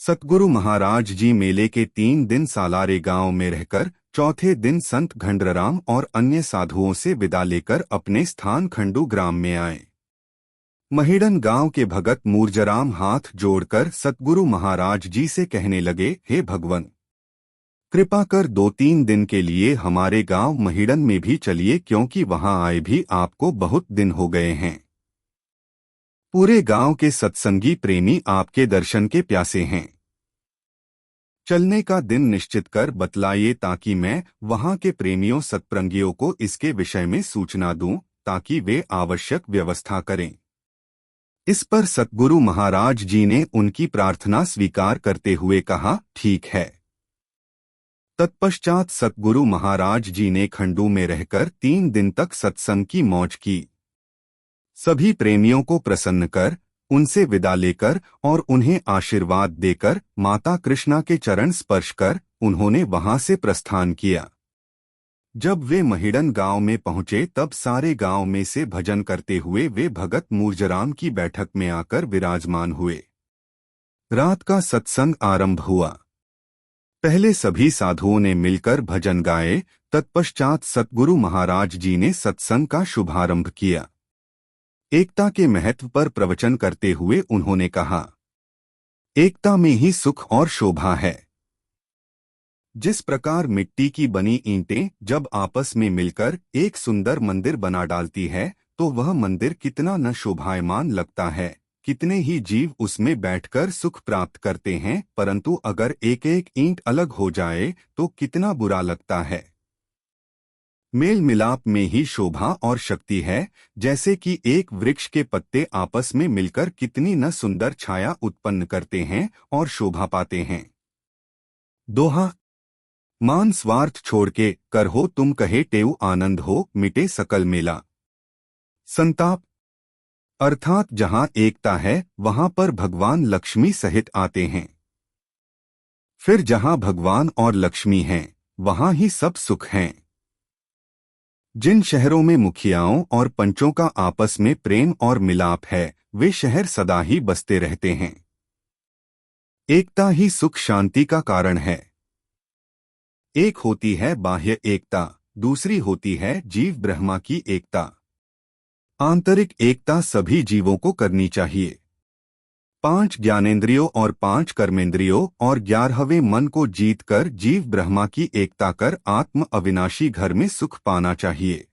सतगुरु महाराज जी मेले के 3 दिन सालारे गांव में रहकर चौथे दिन संत घंडराम और अन्य साधुओं से विदा लेकर अपने स्थान खंडू ग्राम में आए। महिड़न गांव के भगत मूर्जराम हाथ जोड़कर सतगुरु महाराज जी से कहने लगे, हे भगवन, कृपा कर 2-3 दिन के लिए हमारे गांव महिड़न में भी चलिए, क्योंकि वहां आए भी आपको बहुत दिन हो गए हैं। पूरे गांव के सत्संगी प्रेमी आपके दर्शन के प्यासे हैं। चलने का दिन निश्चित कर बतलाइए, ताकि मैं वहां के प्रेमियों सत्संगियों को इसके विषय में सूचना दूं, ताकि वे आवश्यक व्यवस्था करें। इस पर सतगुरु महाराज जी ने उनकी प्रार्थना स्वीकार करते हुए कहा, ठीक है। तत्पश्चात सतगुरु महाराज जी ने खंडू में रहकर 3 दिन तक सत्संग की मौज की। सभी प्रेमियों को प्रसन्न कर, उनसे विदा लेकर और उन्हें आशीर्वाद देकर माता कृष्णा के चरण स्पर्श कर उन्होंने वहां से प्रस्थान किया। जब वे महिड़न गांव में पहुंचे तब सारे गांव में से भजन करते हुए वे भगत मूर्जराम की बैठक में आकर विराजमान हुए। रात का सत्संग आरंभ हुआ। पहले सभी साधुओं ने मिलकर भजन गाए, तत्पश्चात सतगुरु महाराज जी ने सत्संग का शुभारंभ किया। एकता के महत्व पर प्रवचन करते हुए उन्होंने कहा, एकता में ही सुख और शोभा है। जिस प्रकार मिट्टी की बनी ईंटें जब आपस में मिलकर एक सुंदर मंदिर बना डालती है, तो वह मंदिर कितना न शोभायमान लगता है। कितने ही जीव उसमें बैठकर सुख प्राप्त करते हैं, परंतु अगर एक एक ईंट अलग हो जाए तो कितना बुरा लगता है। मेल मिलाप में ही शोभा और शक्ति है। जैसे कि एक वृक्ष के पत्ते आपस में मिलकर कितनी न सुंदर छाया उत्पन्न करते हैं और शोभा पाते हैं। दोहा, मान स्वार्थ छोड़ के कर हो तुम कहे टेऊ आनंद हो, मिटे सकल मेला। संताप अर्थात जहां एकता है वहां पर भगवान लक्ष्मी सहित आते हैं। फिर जहां भगवान और लक्ष्मी हैं वहां ही सब सुख हैं। जिन शहरों में मुखियाओं और पंचों का आपस में प्रेम और मिलाप है, वे शहर सदा ही बसते रहते हैं। एकता ही सुख शांति का कारण है। एक होती है बाह्य एकता, दूसरी होती है जीव ब्रह्मा की एकता। आंतरिक एकता सभी जीवों को करनी चाहिए। 5 ज्ञानेंद्रियों और 5 कर्मेंद्रियों और 11वें मन को जीतकर जीव ब्रह्मा की एकता कर आत्म अविनाशी घर में सुख पाना चाहिए।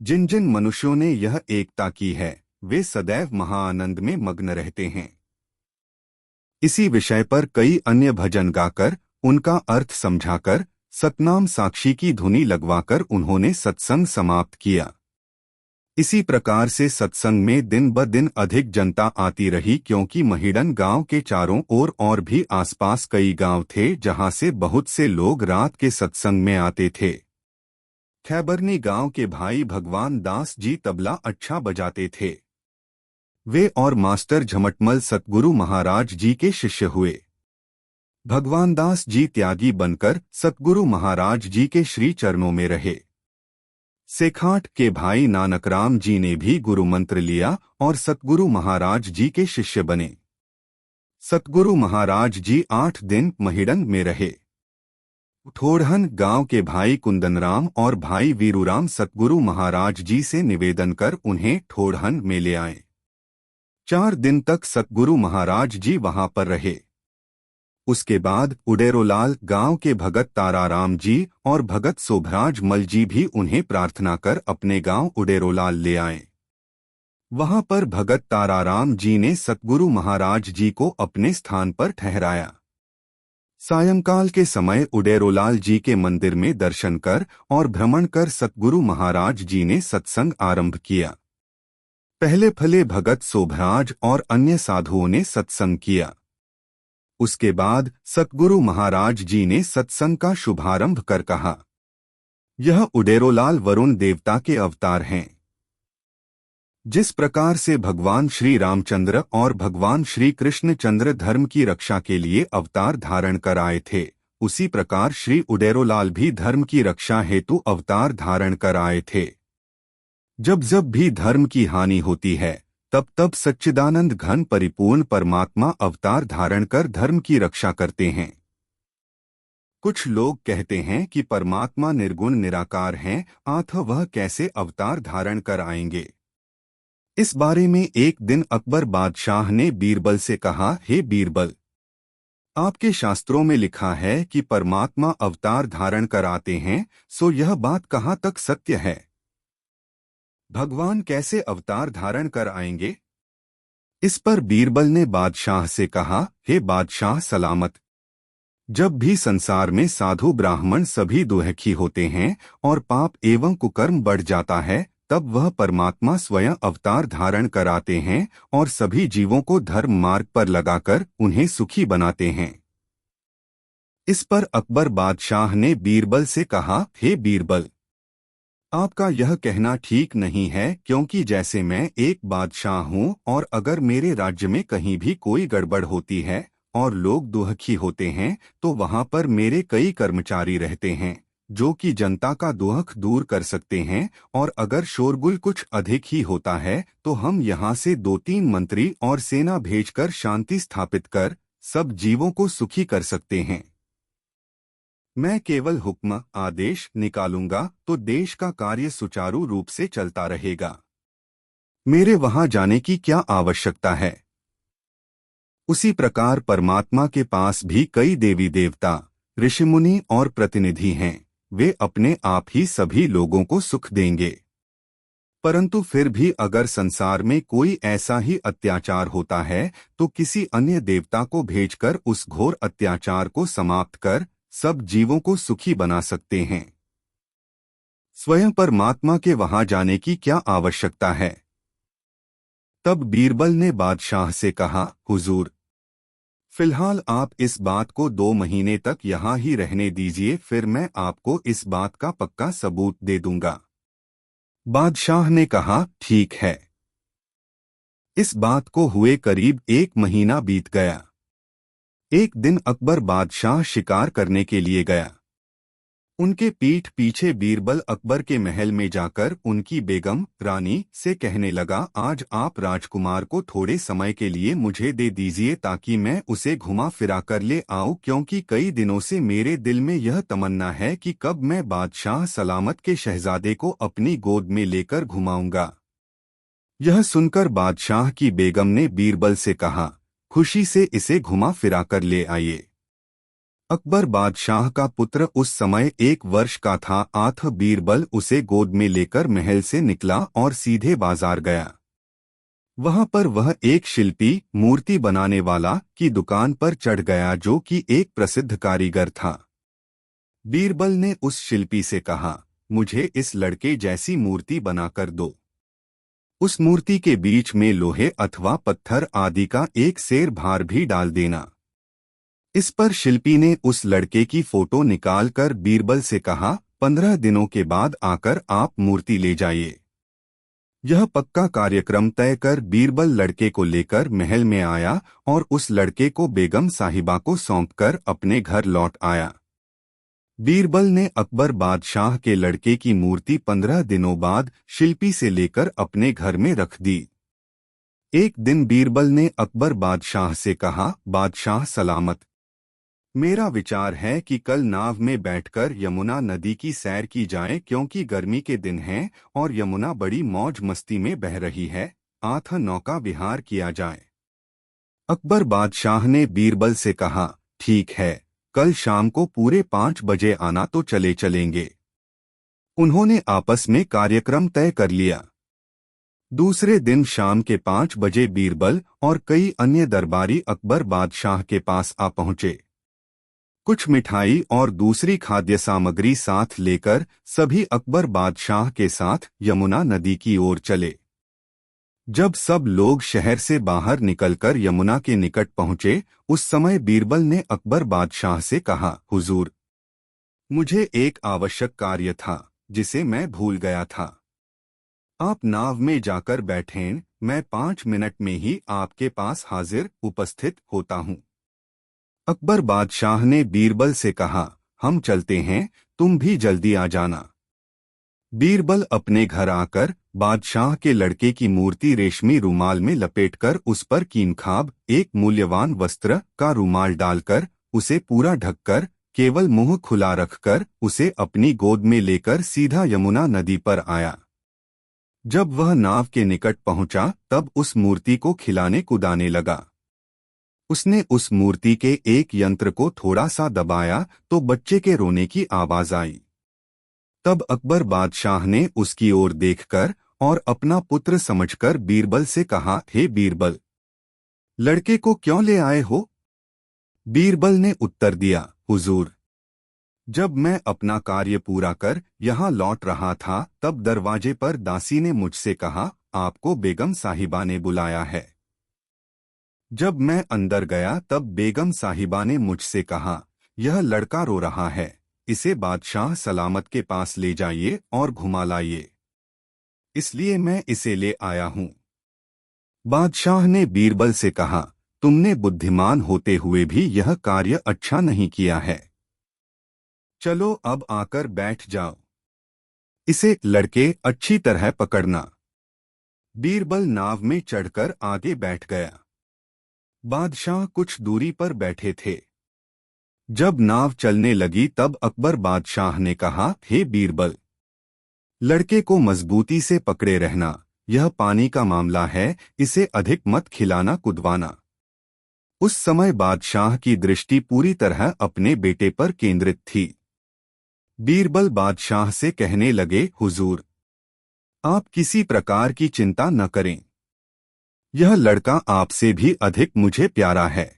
जिन जिन मनुष्यों ने यह एकता की है वे सदैव महाआनंद में मग्न रहते हैं। इसी विषय पर कई अन्य भजन गाकर उनका अर्थ समझाकर सतनाम साक्षी की धुनी लगवाकर उन्होंने सत्संग समाप्त किया। इसी प्रकार से सत्संग में दिन ब दिन अधिक जनता आती रही, क्योंकि महिड़न गांव के चारों ओर और भी आसपास कई गांव थे जहां से बहुत से लोग रात के सत्संग में आते थे। खैबरनी गांव के भाई भगवान दास जी तबला अच्छा बजाते थे। वे और मास्टर झमटमल सतगुरु महाराज जी के शिष्य हुए। भगवान दास जी त्यागी बनकर सतगुरु महाराज जी के श्री चरणों में रहे। सेखाट के भाई नानकराम जी ने भी गुरु मंत्र लिया और सतगुरु महाराज जी के शिष्य बने। सतगुरु महाराज जी 8 दिन महिड़न में रहे। ठोड़हन गांव के भाई कुंदनराम और भाई वीरूराम सतगुरु महाराज जी से निवेदन कर उन्हें ठोड़हन में ले आए। 4 दिन तक सतगुरु महाराज जी वहां पर रहे। उसके बाद उडेरोलाल गांव के भगत ताराराम जी और भगत शोभराज मल जी भी उन्हें प्रार्थना कर अपने गांव उडेरोलाल ले आए। वहां पर भगत ताराराम जी ने सतगुरु महाराज जी को अपने स्थान पर ठहराया। सायंकाल के समय उडेरोलाल जी के मंदिर में दर्शन कर और भ्रमण कर सतगुरु महाराज जी ने सत्संग आरंभ किया। पहले फले भगत शोभराज और अन्य साधुओं ने सत्संग किया। उसके बाद सतगुरु महाराज जी ने सत्संग का शुभारंभ कर कहा, यह उडेरोलाल वरुण देवता के अवतार हैं। जिस प्रकार से भगवान श्री रामचंद्र और भगवान श्री कृष्ण चंद्र धर्म की रक्षा के लिए अवतार धारण कर आए थे, उसी प्रकार श्री उडेरोलाल भी धर्म की रक्षा हेतु अवतार धारण कर आए थे। जब जब भी धर्म की हानि होती है तब तब सच्चिदानंद घन परिपूर्ण परमात्मा अवतार धारण कर धर्म की रक्षा करते हैं। कुछ लोग कहते हैं कि परमात्मा निर्गुण निराकार हैं, अतः वह कैसे अवतार धारण कर आएंगे। इस बारे में एक दिन अकबर बादशाह ने बीरबल से कहा, हे बीरबल, आपके शास्त्रों में लिखा है कि परमात्मा अवतार धारण कर आते हैं, सो यह बात कहाँ तक सत्य है? भगवान कैसे अवतार धारण कर आएंगे? इस पर बीरबल ने बादशाह से कहा, हे बादशाह सलामत, जब भी संसार में साधु ब्राह्मण सभी दुखी होते हैं और पाप एवं कुकर्म बढ़ जाता है, तब वह परमात्मा स्वयं अवतार धारण कर आते हैं और सभी जीवों को धर्म मार्ग पर लगाकर उन्हें सुखी बनाते हैं। इस पर अकबर बादशाह ने बीरबल से कहा, हे बीरबल, आपका यह कहना ठीक नहीं है, क्योंकि जैसे मैं एक बादशाह हूँ और अगर मेरे राज्य में कहीं भी कोई गड़बड़ होती है और लोग दुखी होते हैं तो वहां पर मेरे कई कर्मचारी रहते हैं जो कि जनता का दुख दूर कर सकते हैं, और अगर शोरगुल कुछ अधिक ही होता है तो हम यहाँ से 2-3 मंत्री और सेना भेजकर शांति स्थापित कर सब जीवों को सुखी कर सकते हैं। मैं केवल हुक्म आदेश निकालूंगा तो देश का कार्य सुचारू रूप से चलता रहेगा। मेरे वहां जाने की क्या आवश्यकता है? उसी प्रकार परमात्मा के पास भी कई देवी देवता, ऋषिमुनि और प्रतिनिधि हैं। वे अपने आप ही सभी लोगों को सुख देंगे, परंतु फिर भी अगर संसार में कोई ऐसा ही अत्याचार होता है तो किसी अन्य देवता को भेजकर उस घोर अत्याचार को समाप्त कर सब जीवों को सुखी बना सकते हैं। स्वयं परमात्मा के वहां जाने की क्या आवश्यकता है? तब बीरबल ने बादशाह से कहा, हुजूर, फिलहाल आप इस बात को 2 महीने तक यहाँ ही रहने दीजिए, फिर मैं आपको इस बात का पक्का सबूत दे दूंगा। बादशाह ने कहा, ठीक है। इस बात को हुए करीब 1 महीना बीत गया। एक दिन अकबर बादशाह शिकार करने के लिए गया। उनके पीठ पीछे बीरबल अकबर के महल में जाकर उनकी बेगम रानी से कहने लगा, आज आप राजकुमार को थोड़े समय के लिए मुझे दे दीजिए ताकि मैं उसे घुमा फिरा कर ले आऊं, क्योंकि कई दिनों से मेरे दिल में यह तमन्ना है कि कब मैं बादशाह सलामत के शहजादे को अपनी गोद में लेकर घुमाऊंगा। यह सुनकर बादशाह की बेगम ने बीरबल से कहा, खुशी से इसे घुमा फिरा कर ले आइए। अकबर बादशाह का पुत्र उस समय 1 वर्ष का था, अतः बीरबल उसे गोद में लेकर महल से निकला और सीधे बाजार गया। वहां पर वह एक शिल्पी मूर्ति बनाने वाला की दुकान पर चढ़ गया जो कि एक प्रसिद्ध कारीगर था। बीरबल ने उस शिल्पी से कहा, मुझे इस लड़के जैसी मूर्ति बनाकर दो। उस मूर्ति के बीच में लोहे अथवा पत्थर आदि का एक सेर भार भी डाल देना। इस पर शिल्पी ने उस लड़के की फोटो निकालकर बीरबल से कहा, 15 दिनों के बाद आकर आप मूर्ति ले जाइए। यह पक्का कार्यक्रम तय कर बीरबल लड़के को लेकर महल में आया और उस लड़के को बेगम साहिबा को सौंपकर अपने घर लौट आया। बीरबल ने अकबर बादशाह के लड़के की मूर्ति 15 दिनों बाद शिल्पी से लेकर अपने घर में रख दी। एक दिन बीरबल ने अकबर बादशाह से कहा, बादशाह सलामत, मेरा विचार है कि कल नाव में बैठकर यमुना नदी की सैर की जाए, क्योंकि गर्मी के दिन हैं और यमुना बड़ी मौज मस्ती में बह रही है, अतः नौका विहार किया जाए। अकबर बादशाह ने बीरबल से कहा, ठीक है, कल शाम को पूरे 5 बजे आना तो चले चलेंगे। उन्होंने आपस में कार्यक्रम तय कर लिया। दूसरे दिन शाम के 5 बजे बीरबल और कई अन्य दरबारी अकबर बादशाह के पास आ पहुंचे। कुछ मिठाई और दूसरी खाद्य सामग्री साथ लेकर सभी अकबर बादशाह के साथ यमुना नदी की ओर चले। जब सब लोग शहर से बाहर निकलकर यमुना के निकट पहुंचे, उस समय बीरबल ने अकबर बादशाह से कहा, हुजूर, मुझे एक आवश्यक कार्य था जिसे मैं भूल गया था। आप नाव में जाकर बैठें, मैं 5 मिनट में ही आपके पास हाजिर उपस्थित होता हूँ। अकबर बादशाह ने बीरबल से कहा, हम चलते हैं, तुम भी जल्दी आ जाना। बीरबल अपने घर आकर बादशाह के लड़के की मूर्ति रेशमी रूमाल में लपेटकर उस पर कीमखाब एक मूल्यवान वस्त्र का रूमाल डालकर उसे पूरा ढककर केवल मुंह खुला रखकर उसे अपनी गोद में लेकर सीधा यमुना नदी पर आया। जब वह नाव के निकट पहुंचा तब उस मूर्ति को खिलाने कुदाने लगा। उसने उस मूर्ति के एक यंत्र को थोड़ा सा दबाया तो बच्चे के रोने की आवाज आई। तब अकबर बादशाह ने उसकी ओर देखकर और अपना पुत्र समझकर बीरबल से कहा, हे बीरबल, लड़के को क्यों ले आए हो? बीरबल ने उत्तर दिया, हुजूर, जब मैं अपना कार्य पूरा कर यहाँ लौट रहा था तब दरवाजे पर दासी ने मुझसे कहा, आपको बेगम साहिबा ने बुलाया है। जब मैं अंदर गया तब बेगम साहिबा ने मुझसे कहा, यह लड़का रो रहा है, इसे बादशाह सलामत के पास ले जाइए और घुमा लाइए, इसलिए मैं इसे ले आया हूँ। बादशाह ने बीरबल से कहा, तुमने बुद्धिमान होते हुए भी यह कार्य अच्छा नहीं किया है। चलो अब आकर बैठ जाओ। इसे लड़के अच्छी तरह पकड़ना। बीरबल नाव में चढ़कर आगे बैठ गया। बादशाह कुछ दूरी पर बैठे थे। जब नाव चलने लगी तब अकबर बादशाह ने कहा, हे बीरबल, लड़के को मजबूती से पकड़े रहना, यह पानी का मामला है, इसे अधिक मत खिलाना कुदवाना। उस समय बादशाह की दृष्टि पूरी तरह अपने बेटे पर केंद्रित थी। बीरबल बादशाह से कहने लगे, हुजूर, आप किसी प्रकार की चिंता न करें, यह लड़का आपसे भी अधिक मुझे प्यारा है।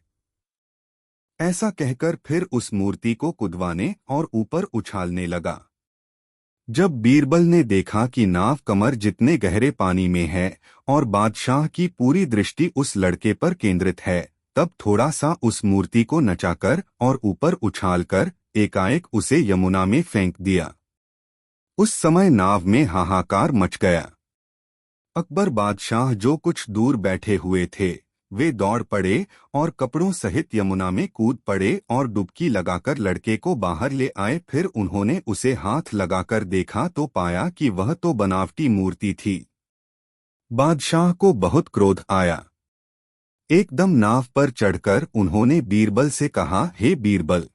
ऐसा कहकर फिर उस मूर्ति को कुदवाने और ऊपर उछालने लगा। जब बीरबल ने देखा कि नाव कमर जितने गहरे पानी में है और बादशाह की पूरी दृष्टि उस लड़के पर केंद्रित है, तब थोड़ा सा उस मूर्ति को नचाकर और ऊपर उछालकर एकाएक उसे यमुना में फेंक दिया। उस समय नाव में हाहाकार मच गया। अकबर बादशाह जो कुछ दूर बैठे हुए थे वे दौड़ पड़े और कपड़ों सहित यमुना में कूद पड़े और डुबकी लगाकर लड़के को बाहर ले आए। फिर उन्होंने उसे हाथ लगाकर देखा तो पाया कि वह तो बनावटी मूर्ति थी। बादशाह को बहुत क्रोध आया। एकदम नाव पर चढ़कर उन्होंने बीरबल से कहा, हे बीरबल,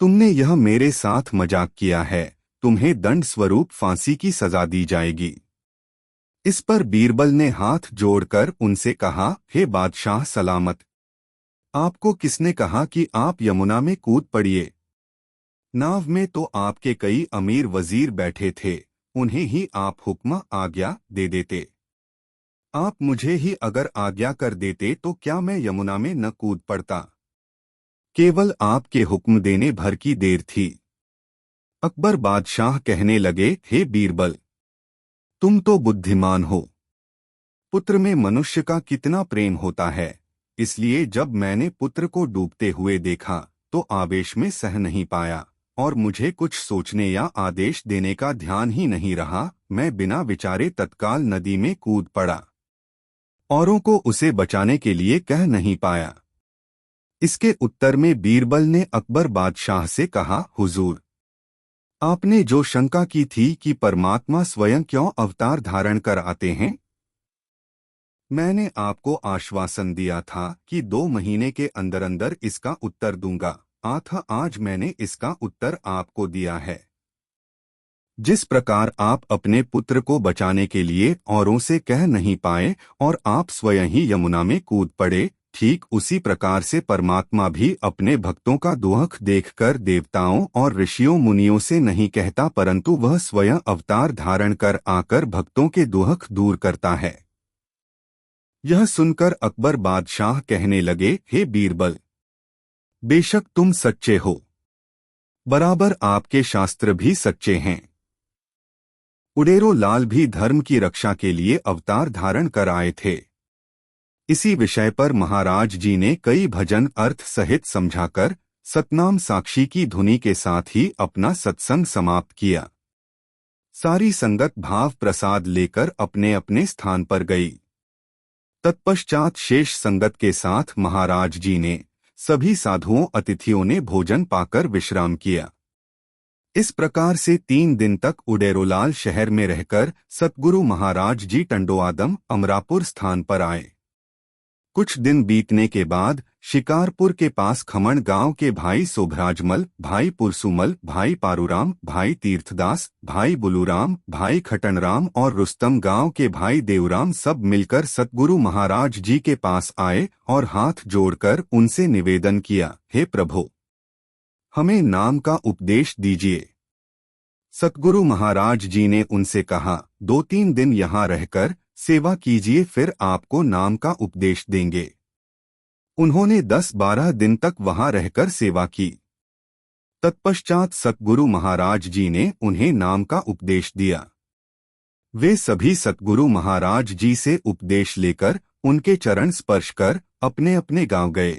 तुमने यह मेरे साथ मजाक किया है, तुम्हें दंड स्वरूप फांसी की सजा दी जाएगी। इस पर बीरबल ने हाथ जोड़कर उनसे कहा, हे बादशाह सलामत, आपको किसने कहा कि आप यमुना में कूद पड़िए? नाव में तो आपके कई अमीर वजीर बैठे थे, उन्हें ही आप हुक्म आज्ञा दे देते। आप मुझे ही अगर आज्ञा कर देते तो क्या मैं यमुना में न कूद पड़ता? केवल आपके हुक्म देने भर की देर थी। अकबर बादशाह कहने लगे, हे बीरबल, तुम तो बुद्धिमान हो। पुत्र में मनुष्य का कितना प्रेम होता है, इसलिए जब मैंने पुत्र को डूबते हुए देखा तो आवेश में सह नहीं पाया और मुझे कुछ सोचने या आदेश देने का ध्यान ही नहीं रहा। मैं बिना विचारे तत्काल नदी में कूद पड़ा। औरों को उसे बचाने के लिए कह नहीं पाया। इसके उत्तर में बीरबल ने अकबर बादशाह से कहा, हुजूर, आपने जो शंका की थी कि परमात्मा स्वयं क्यों अवतार धारण कर आते हैं, मैंने आपको आश्वासन दिया था कि 2 महीने के अंदर अंदर इसका उत्तर दूंगा। आज मैंने इसका उत्तर आपको दिया है। जिस प्रकार आप अपने पुत्र को बचाने के लिए औरों से कह नहीं पाए और आप स्वयं ही यमुना में कूद पड़े, ठीक उसी प्रकार से परमात्मा भी अपने भक्तों का दुख देखकर देवताओं और ऋषियों मुनियों से नहीं कहता, परंतु वह स्वयं अवतार धारण कर आकर भक्तों के दुख दूर करता है। यह सुनकर अकबर बादशाह कहने लगे, हे बीरबल, बेशक तुम सच्चे हो, बराबर आपके शास्त्र भी सच्चे हैं। उडेरो लाल भी धर्म की रक्षा के लिए अवतार धारण कर आए थे। इसी विषय पर महाराज जी ने कई भजन अर्थ सहित समझाकर सतनाम साक्षी की धुनी के साथ ही अपना सत्संग समाप्त किया। सारी संगत भाव प्रसाद लेकर अपने अपने स्थान पर गई। तत्पश्चात शेष संगत के साथ महाराज जी ने सभी साधुओं अतिथियों ने भोजन पाकर विश्राम किया। इस प्रकार से 3 दिन तक उडेरोलाल शहर में रहकर सतगुरु महाराज जी टंडोआदम अमरापुर स्थान पर आए। कुछ दिन बीतने के बाद शिकारपुर के पास खमण गांव के भाई शोभराजमल, भाई पुरसुमल, भाई पारूराम, भाई तीर्थदास, भाई बुलूराम, भाई खटनराम और रुस्तम गांव के भाई देवराम सब मिलकर सतगुरु महाराज जी के पास आए और हाथ जोड़कर उनसे निवेदन किया, हे प्रभु, हमें नाम का उपदेश दीजिए। सतगुरु महाराज जी ने उनसे कहा, 2-3 दिन यहाँ रहकर सेवा कीजिए, फिर आपको नाम का उपदेश देंगे। उन्होंने 10-12 दिन तक वहां रहकर सेवा की। तत्पश्चात सतगुरु महाराज जी ने उन्हें नाम का उपदेश दिया। वे सभी सतगुरु महाराज जी से उपदेश लेकर उनके चरण स्पर्श कर अपने अपने गांव गए।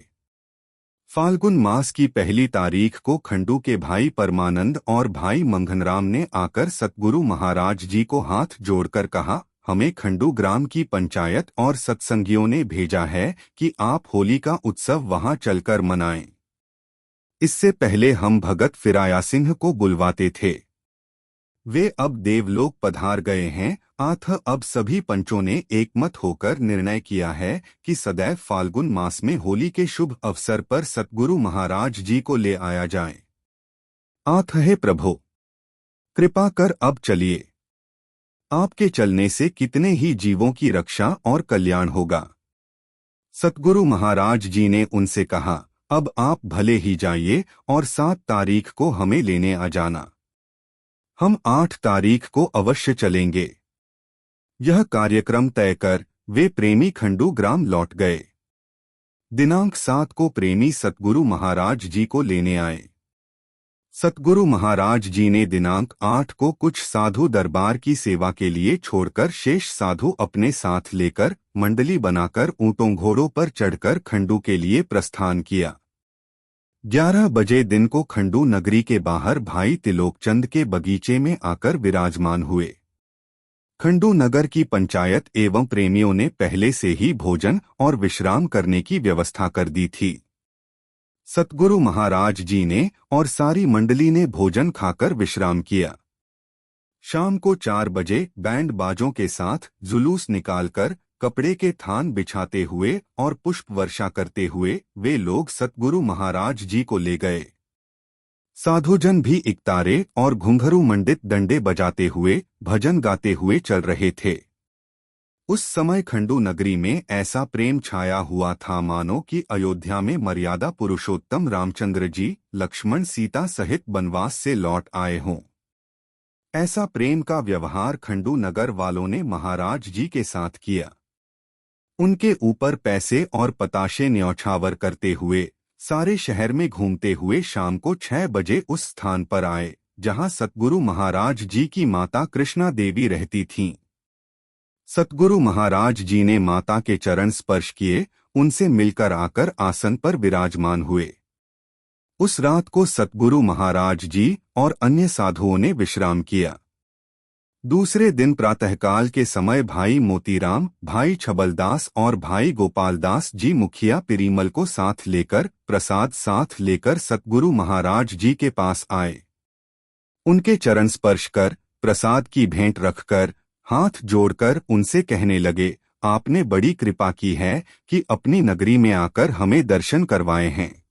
फाल्गुन मास की पहली तारीख को खंडू के भाई परमानंद और भाई मंगनराम ने आकर सतगुरु महाराज जी को हाथ जोड़कर कहा, हमें खंडू ग्राम की पंचायत और सत्संगियों ने भेजा है कि आप होली का उत्सव वहां चलकर मनाएं। इससे पहले हम भगत फिराया सिंह को बुलवाते थे, वे अब देवलोक पधार गए हैं। अब सभी पंचों ने एकमत होकर निर्णय किया है कि सदैव फाल्गुन मास में होली के शुभ अवसर पर सतगुरु महाराज जी को ले आया जाए। हे प्रभु, कृपा कर अब चलिए। आपके चलने से कितने ही जीवों की रक्षा और कल्याण होगा। सतगुरु महाराज जी ने उनसे कहा, अब आप भले ही जाइए और 7 तारीख को हमें लेने आ जाना। हम 8 तारीख को अवश्य चलेंगे। यह कार्यक्रम तय कर वे प्रेमी खंडू ग्राम लौट गए। दिनांक 7 को प्रेमी सतगुरु महाराज जी को लेने आए। सतगुरु महाराज जी ने दिनांक 8 को कुछ साधु दरबार की सेवा के लिए छोड़कर शेष साधु अपने साथ लेकर मंडली बनाकर ऊंटों घोड़ों पर चढ़कर खंडू के लिए प्रस्थान किया। 11 बजे दिन को खंडू नगरी के बाहर भाई तिलोकचंद के बगीचे में आकर विराजमान हुए। खंडू नगर की पंचायत एवं प्रेमियों ने पहले से ही भोजन और विश्राम करने की व्यवस्था कर दी थी। सतगुरु महाराज जी ने और सारी मंडली ने भोजन खाकर विश्राम किया। शाम को 4 बजे बैंड बाजों के साथ जुलूस निकालकर कपड़े के थान बिछाते हुए और पुष्प वर्षा करते हुए वे लोग सतगुरु महाराज जी को ले गए। साधुजन भी इकतारे और घुंघरू मंडित डंडे बजाते हुए भजन गाते हुए चल रहे थे। उस समय खंडू नगरी में ऐसा प्रेम छाया हुआ था मानो कि अयोध्या में मर्यादा पुरुषोत्तम रामचंद्र जी लक्ष्मण सीता सहित वनवास से लौट आए हों। ऐसा प्रेम का व्यवहार खंडू नगर वालों ने महाराज जी के साथ किया। उनके ऊपर पैसे और पताशे न्यौछावर करते हुए सारे शहर में घूमते हुए शाम को 6 बजे उस स्थान पर आए जहां सतगुरु महाराज जी की माता कृष्णा देवी रहती थीं। सतगुरु महाराज जी ने माता के चरण स्पर्श किए, उनसे मिलकर आकर आसन पर विराजमान हुए। उस रात को सतगुरु महाराज जी और अन्य साधुओं ने विश्राम किया। दूसरे दिन प्रातःकाल के समय भाई मोतीराम, भाई छबलदास और भाई गोपालदास जी मुखिया पिरीमल को साथ लेकर प्रसाद साथ लेकर सतगुरु महाराज जी के पास आए। उनके चरण स्पर्श कर प्रसाद की भेंट रखकर हाथ जोड़कर उनसे कहने लगे, आपने बड़ी कृपा की है कि अपनी नगरी में आकर हमें दर्शन करवाए हैं।